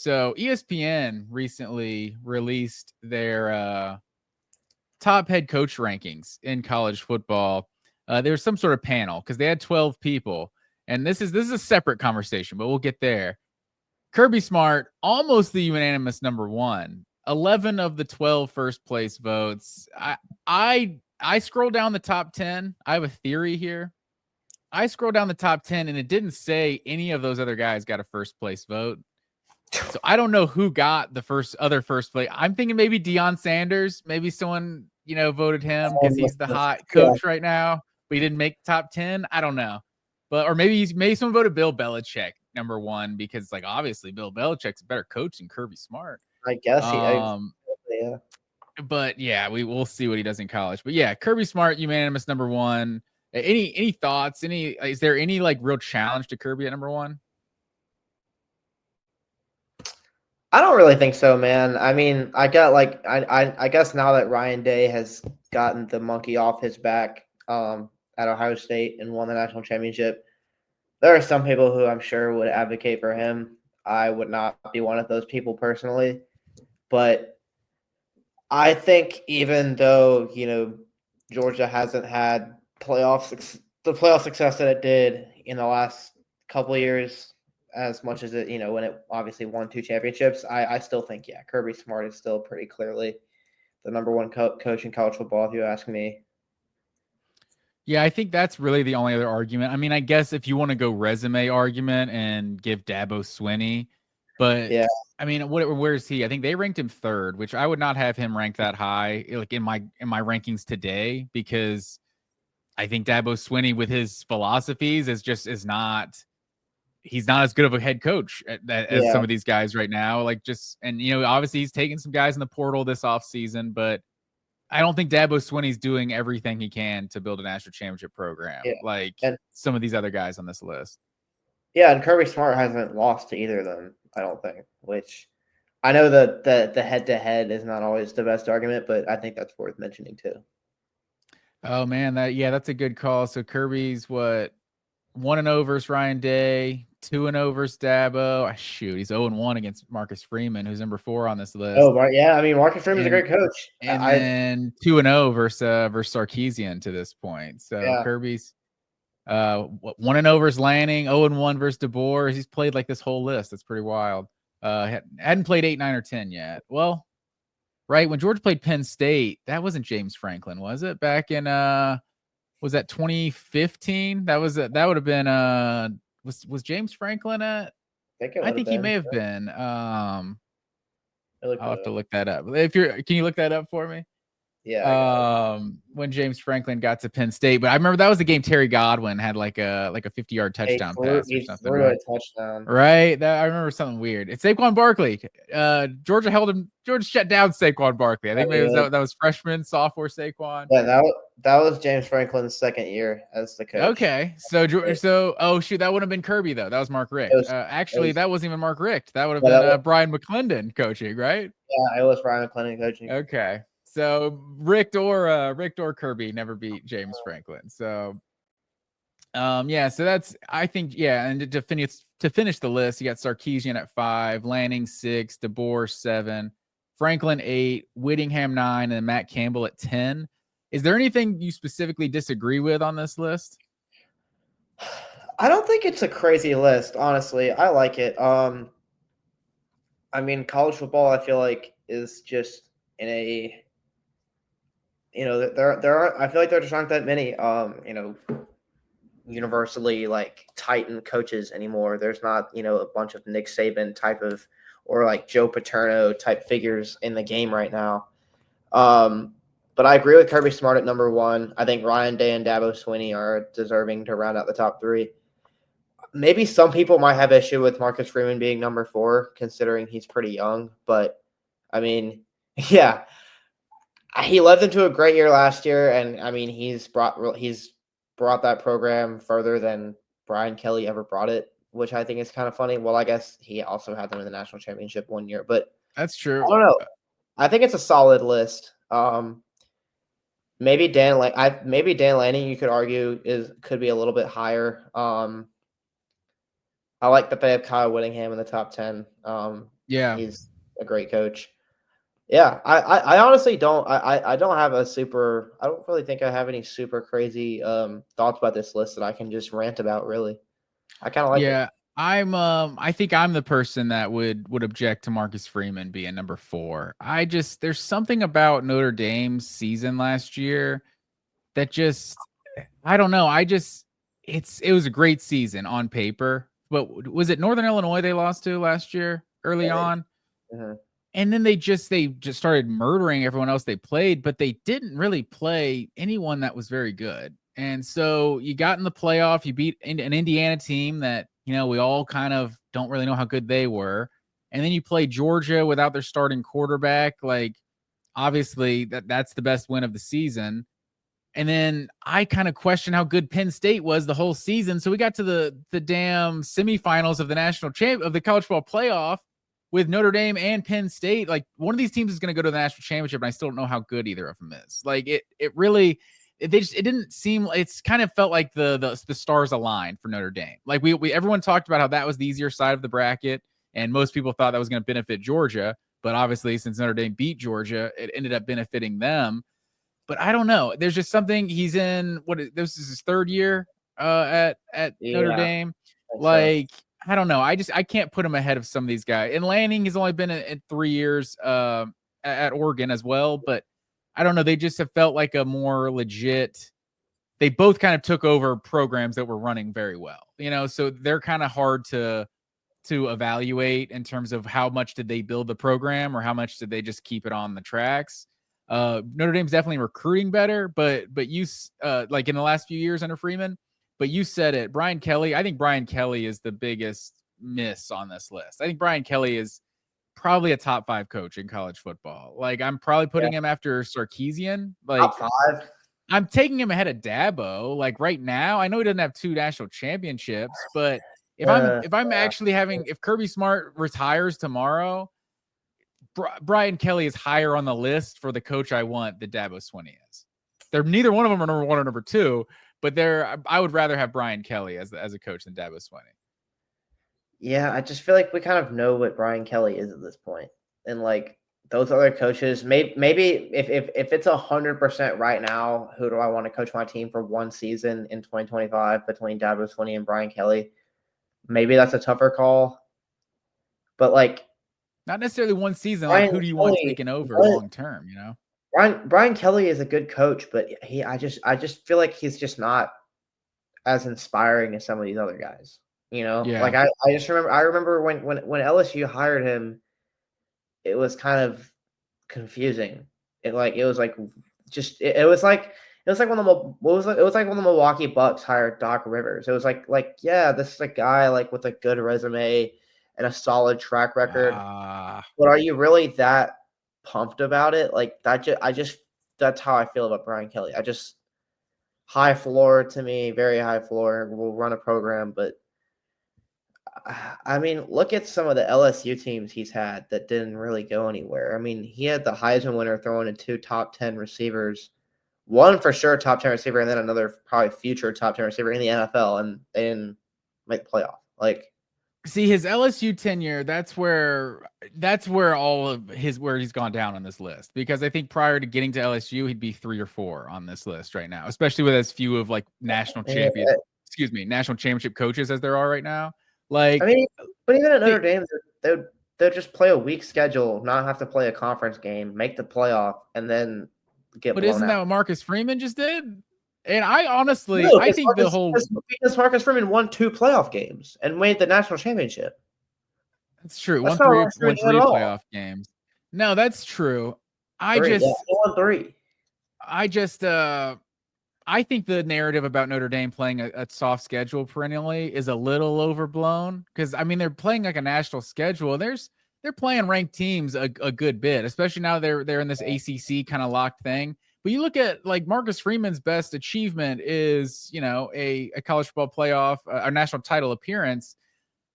So ESPN recently released their top head coach rankings in college football. There was some sort of panel because they had 12 people, and this is a separate conversation, but we'll get there. Kirby Smart, almost the unanimous number one. 11 of the 12 first place votes. I scroll down the top 10. I have a theory here. I scroll down the top 10 and it didn't say any of those other guys got a first place vote. So I don't know who got the first place. I'm thinking maybe Deion Sanders, maybe someone, voted him because he's the hot coach right now, but he didn't make the top 10. I don't know. But or maybe someone voted Bill Belichick number one because obviously Bill Belichick's a better coach than Kirby Smart. I guess yeah. But yeah, we'll see what he does in college. But yeah, Kirby Smart, unanimous number one. Any thoughts? Is there any real challenge to Kirby at number one? I don't really think so, man. I mean, I guess now that Ryan Day has gotten the monkey off his back at Ohio State and won the national championship, there are some people who I'm sure would advocate for him. I would not be one of those people personally, but I think even though Georgia hasn't had the playoff success that it did in the last couple of years, as much as it when it obviously won 2 championships, I still think Kirby Smart is still pretty clearly the number one coach in college football, if you ask me. Yeah, I think that's really the only other argument. I mean, I guess if you want to go resume argument and give Dabo Swinney, but yeah, I mean, where is he? I think they ranked him 3rd, which I would not have him ranked that high, in my rankings today, because I think Dabo Swinney with his philosophies is not. He's not as good of a head coach as some of these guys right now. Obviously he's taking some guys in the portal this offseason, but I don't think Dabo Swinney's doing everything he can to build a national championship program and some of these other guys on this list. Yeah, and Kirby Smart hasn't lost to either of them, I don't think, which I know that the head-to-head is not always the best argument, but I think that's worth mentioning too. Oh, man, that's a good call. So Kirby's 1-0 versus Ryan Day, 2-0 versus Dabo. Shoot, he's 0-1 against Marcus Freeman, who's number 4 on this list. Oh, right, yeah. I mean, Marcus Freeman's a great coach. And then 2-0 versus Sarkisian to this point. So Kirby's 1-0 versus Lanning, 0-1 versus DeBoer. He's played this whole list. That's pretty wild. Hadn't played 8, 9, or 10 yet. Well, right when Georgia played Penn State, that wasn't James Franklin, was it? Back in was that 2015? That would have been was James Franklin at? I think he may have been. I'll have to look that up. Can you look that up for me? Yeah. When James Franklin got to Penn State, but I remember that was the game Terry Godwin had a 50-yard touchdown pass or something. Right? A touchdown. Right? I remember something weird. It's Saquon Barkley. Georgia held him. Georgia shut down Saquon Barkley. I think maybe that was freshman, sophomore Saquon. Yeah, that was James Franklin's second year as the coach. Okay, so oh shoot, that would have been Kirby though. That was Mark Richt. That wasn't even Mark Richt. That would have been Brian McClendon coaching, right? Yeah, it was Brian McClendon coaching. Okay. So Richt or Kirby never beat James Franklin. So, so that's, I think, and to finish the list, you got Sarkisian at 5, Lanning 6, DeBoer 7, Franklin 8, Whittingham 9, and then Matt Campbell at 10. Is there anything you specifically disagree with on this list? I don't think it's a crazy list, honestly. I like it. I mean, college football, I feel like, is just in a there aren't. I feel like there just aren't that many universally Titan coaches anymore. There's not a bunch of Nick Saban type of or Joe Paterno type figures in the game right now. But I agree with Kirby Smart at number 1. I think Ryan Day and Dabo Swinney are deserving to round out the top 3. Maybe some people might have issue with Marcus Freeman being number 4, considering he's pretty young. But I mean, yeah. He led them to a great year last year, and I mean he's brought that program further than Brian Kelly ever brought it, which I think is kind of funny. Well, I guess he also had them in the national championship one year, but that's true. I don't know. I think it's a solid list. Maybe Dan Lanning, you could argue, could be a little bit higher. I like that they have Kyle Whittingham in the top 10. Yeah. He's a great coach. Yeah, I honestly don't I don't have a super I don't really think I have any super crazy thoughts about this list that I can just rant about really. I kind of like it. Yeah. I think I'm the person that would object to Marcus Freeman being number 4. There's something about Notre Dame's season last year that just I don't know. It was a great season on paper, but was it Northern Illinois they lost to last year early on? Mhm. And then they just started murdering everyone else they played, but they didn't really play anyone that was very good. And so you got in the playoff, you beat an Indiana team that, we all kind of don't really know how good they were. And then you play Georgia without their starting quarterback. Like, obviously that's the best win of the season. And then I kind of question how good Penn State was the whole season. So we got to the damn semifinals of the of the college football playoff with Notre Dame and Penn State. Like, one of these teams is going to go to the national championship, and I still don't know how good either of them is. Like, it really it didn't seem, it's kind of felt like the stars aligned for Notre Dame. Like, we everyone talked about how that was the easier side of the bracket, and most people thought that was going to benefit Georgia. But obviously, since Notre Dame beat Georgia, it ended up benefiting them. But I don't know. There's just something, he's in this is his 3rd year at Notre Yeah, Dame. I think so. Like, I don't know. I can't put him ahead of some of these guys. And Lanning has only been in 3 years at Oregon as well, but I don't know. They just have felt like a more legit. They both kind of took over programs that were running very well, so they're kind of hard to evaluate in terms of how much did they build the program or how much did they just keep it on the tracks. Notre Dame's definitely recruiting better, but you like in the last few years under Freeman. But you said it, Brian Kelly. I think Brian Kelly is the biggest miss on this list. I think Brian Kelly is probably a top 5 coach in college football. Like, I'm probably putting him after Sarkisian. Like, Top 5. I'm taking him ahead of Dabo. Like, right now, I know he doesn't have 2 national championships, but if I'm actually if Kirby Smart retires tomorrow, Brian Kelly is higher on the list for the coach I want than Dabo Swinney is. They're neither one of them are number 1 or number 2, but I would rather have Brian Kelly as a coach than Dabo Swinney. Yeah, I just feel like we kind of know what Brian Kelly is at this point. And like those other coaches, maybe if it's 100% right now, who do I want to coach my team for one season in 2025 between Dabo Swinney and Brian Kelly? Maybe that's a tougher call. But like not necessarily one season, Brian like who do you want Kelly, taking over long term, Brian Kelly is a good coach, but I just feel like he's just not as inspiring as some of these other guys. Yeah. Like I just remember when LSU hired him, it was kind of confusing. It was like it was like when it was like when the Milwaukee Bucks hired Doc Rivers. It was like yeah, this is a guy like with a good resume and a solid track record. But are you really that pumped about it? Like that's how I feel about Brian Kelly. I just high floor to me, very high floor. We'll run a program, but I mean, look at some of the LSU teams he's had that didn't really go anywhere. I mean, he had the Heisman winner throwing in 2 top 10 receivers, one for sure top 10 receiver, and then another probably future top 10 receiver in the NFL, and they didn't make the playoff. Like, see, his LSU tenure, that's where all of where he's gone down on this list, because I think prior to getting to LSU, he'd be 3 or 4 on this list right now, especially with as few of like national championship coaches as there are right now. Like, I mean, but even at Notre Dame, they'll just play a weak schedule, not have to play a conference game, make the playoff, and then get but blown isn't that out. what Marcus Freeman just did? And I honestly, No, I think because Marcus Freeman won 2 playoff games and made the national championship. that's true. That's not Won frustrating at 3 all. playoff games. No, that's true. I 3, yeah, just, he won 3. I just, I think the narrative about Notre Dame playing a soft schedule perennially is a little overblown, because I mean, they're playing like a national schedule. They're playing ranked teams a good bit, especially now they're in this ACC kind of locked thing. But you look at like Marcus Freeman's best achievement is, a college football playoff, a national title appearance.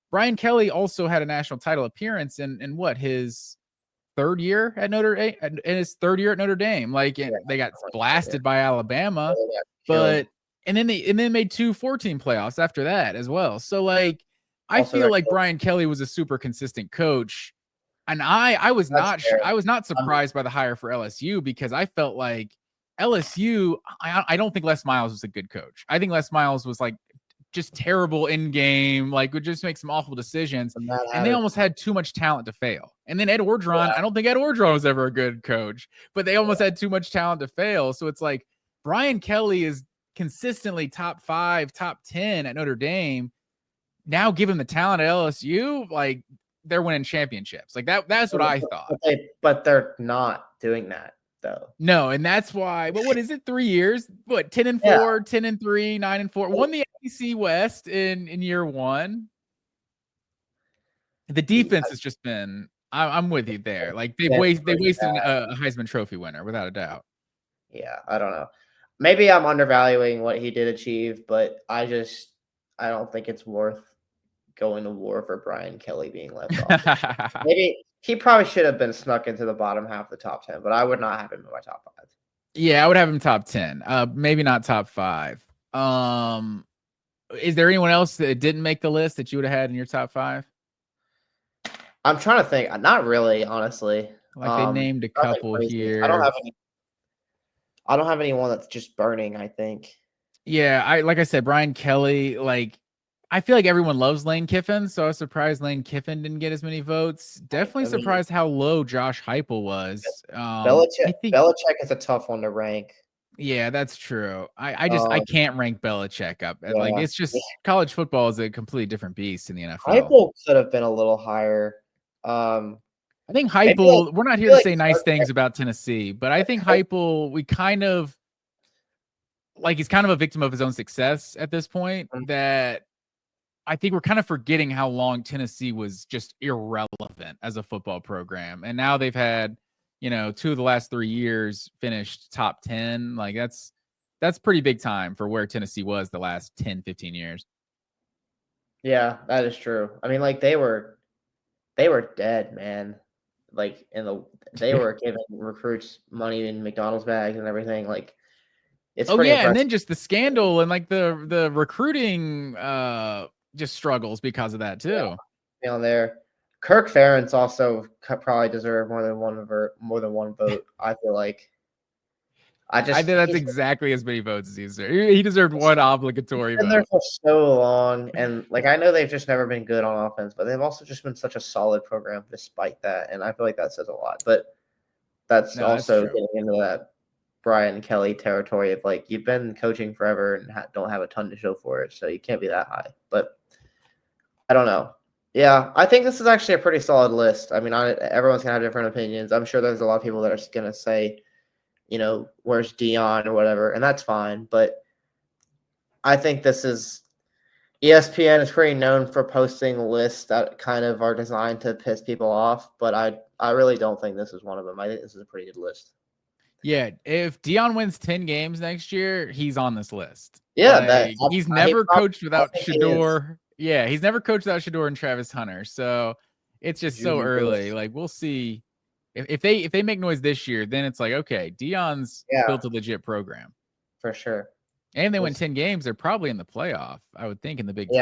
Brian Kelly also had a national title appearance in what, his 3rd year at Notre Dame, in his 3rd year at Notre Dame. Like, Yeah, they got yeah. blasted by Alabama, They got killed. but and then they made 2 14 playoffs after that as well. So like, I Also feel got like killed. Brian Kelly was a super consistent coach. And I was That's not fair. I was not Um, surprised by the hire for LSU because I felt like LSU. I don't think Les Miles was a good coach. I think Les Miles was like just terrible in game, like would just make some awful decisions. the Mad And they Hatter. almost had too much talent to fail. And then Ed Orgeron, Yeah, I don't think Ed Orgeron was ever a good coach, but they almost had too much talent to fail. So it's like Brian Kelly is consistently top 5, top 10 at Notre Dame. Now give him the talent at LSU, like they're winning championships. Like that's what I thought. but they're not doing that though. No, and that's why. But what is it? 3 years? What? 10-4, 10-3, 9-4. Won the SEC West in year one. The defense has just been. I'm with you there. Like they wasted a Heisman Trophy winner without a doubt. Yeah, I don't know. Maybe I'm undervaluing what he did achieve, but I don't think it's worth going to war for Brian Kelly being left off. Maybe he probably should have been snuck into the bottom half of the top 10, but I would not have him in my top 5. Yeah, I would have him top 10. Maybe not top 5. Is there anyone else that didn't make the list that you would have had in your top 5? I'm trying to think. Not really, honestly. Like they named a couple here. I don't have anyone that's just burning, I think. Yeah, like I said, Brian Kelly, like I feel like everyone loves Lane Kiffin, so I was surprised Lane Kiffin didn't get as many votes. Definitely surprised how low Josh Heupel was. Belichick is a tough one to rank. Yeah, that's true. I can't rank Belichick up. Yeah, like it's just college football is a completely different beast in the NFL. Heupel could have been a little higher. I think Heupel, we're not here to say nice things about Tennessee, but I think Heupel, we kind of like he's kind of a victim of his own success at this point. That I think we're kind of forgetting how long Tennessee was just irrelevant as a football program. And now they've had, 2 of the last 3 years finished top 10. Like that's pretty big time for where Tennessee was the last 10, 15 years. Yeah, that is true. I mean, like they were dead, man. Like they were giving recruits money in McDonald's bags and everything. Like it's pretty impressive. And then just the scandal and like the recruiting just struggles because of that too. Yeah, there. Kirk Ferentz also probably deserved more than one vote. I feel like. I think that's exactly as many votes as he deserved. He deserved one obligatory vote. Been there for so long, and like I know they've just never been good on offense, but they've also just been such a solid program despite that, and I feel like that says a lot. But that's also getting into that Brian Kelly territory of like you've been coaching forever and don't have a ton to show for it, so you can't be that high. But I don't know. Yeah, I think this is actually a pretty solid list. I mean, everyone's gonna have different opinions. I'm sure there's a lot of people that are gonna say, where's Dion or whatever, and that's fine. But I think this is ESPN is pretty known for posting lists that kind of are designed to piss people off, but I really don't think this is one of them. I think this is a pretty good list. Yeah, if Dion wins 10 games next year, he's on this list. Yeah, he's never coached without Shedeur. Yeah, he's never coached without Shedeur and Travis Hunter. So it's just so early. Like we'll see if they make noise this year, then it's like, okay, Dion's built a legit program. For sure. And they win 10 games, they're probably in the playoff, I would think, in the Big Ten.